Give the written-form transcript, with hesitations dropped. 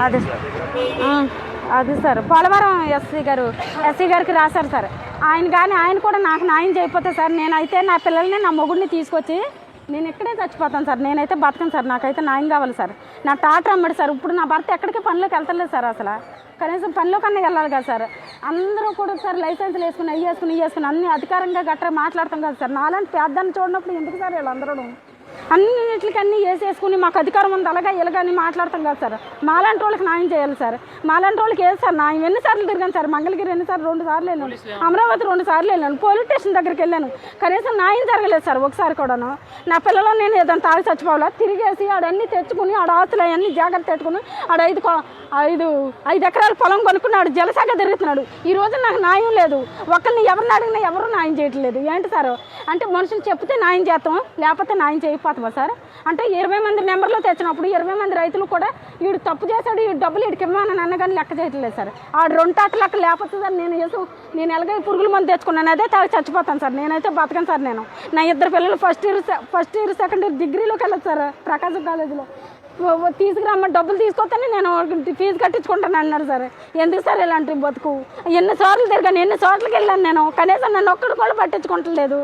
అదే అది sir Polavaram SC గారికి రాశారు సార్. ఆయన కూడా నాకు న్యాయం చేయకపోతే సార్ నేనైతే నా పిల్లల్ని నా మొగుడిని తీసుకొచ్చి నేను ఇక్కడే చచ్చిపోతాను సార్. నేనైతే బతకను సార్. నాకైతే న్యాయం కావాలి సార్. నా టాటర్ అమ్మడు సార్. ఇప్పుడు నా భర్త ఎక్కడికి పనిలోకి వెళ్తలేదు సార్. అసలు కనీసం పనిలో కన్నా వెళ్ళాలి కదా సార్. అందరూ కూడా సార్ లైసెన్సులు వేసుకుని అన్ని అధికారంగా గట్రా మాట్లాడతాం కదా సార్. నాలాంటి పేదాన్ని చూడనప్పుడు ఎందుకు సార్ వీళ్ళందరూ అన్నిటికన్నీ వేసేసుకుని మాకు అధికారం ఉంది అలాగా ఇలాగని మాట్లాడతాం కదా సార్. మాలాంటి వాళ్ళకి న్యాయం చేయాలి సార్. మాలాంటి వాళ్ళకి ఏది సార్ న్యాయం? ఎన్నిసార్లు తిరిగాను సార్. మంగళగిరి ఎన్నిసార్లు 2 సార్లు వెళ్ళాను. అమరావతి 2 సార్లు వెళ్ళాను. పోలీస్ స్టేషన్ దగ్గరికి వెళ్ళాను. కనీసం న్యాయం జరగలేదు సార్ ఒకసారి కూడాను. నా పిల్లలు నేను ఏదైనా తాగి చచ్చిపోవాలా తిరిగేసి ఆడన్నీ తెచ్చుకుని ఆడ ఆస్తులు అవన్నీ జాగ్రత్త పెట్టుకుని ఆడ 5 ఎకరాల పొలం కొనుక్కుని ఆడు జలసాగా తిరుగుతున్నాడు. ఈ రోజు నాకు న్యాయం లేదు. ఒకరిని ఎవరిని అడిగినా ఎవరు న్యాయం చేయట్లేదు. ఏంటి సార్ అంటే మనుషులు చెప్తే న్యాయం చేస్తాం లేకపోతే న్యాయం చేయకపోతామా సార్? అంటే 20 మంది నెంబర్లో తెచ్చినప్పుడు 20 మంది రైతులు కూడా వీడు తప్పు చేశాడు ఈ డబ్బులు వీడికి ఇవ్వమని అన్నగాని లెక్క చేయట్లేదు సార్. ఆడు 2 టాట్లు లెక్క లేకపోతే సార్ నేను ఎలాగ పురుగుల మందు తెచ్చుకున్నాను అదే తాగి చచ్చిపోతాను సార్. నేనైతే బతకను సార్. నేను నా 2 పిల్లలు ఫస్ట్ ఇయర్ సెకండ్ ఇయర్ డిగ్రీలోకి వెళ్ళదు సార్. ప్రకాశం కాలేజీలో తీసుకురమ్మ డబ్బులు తీసుకొస్తానే నేను ఫీజు కట్టించుకుంటాను అన్నారు సార్. ఎందుకు సార్ ఇలాంటి బతుకు? ఎన్నిసార్లు తిరిగాను, ఎన్ని చోట్లకి వెళ్ళాను నేను. కనీసం నన్ను ఒక్కడు కూడా పట్టించుకుంటలేదు.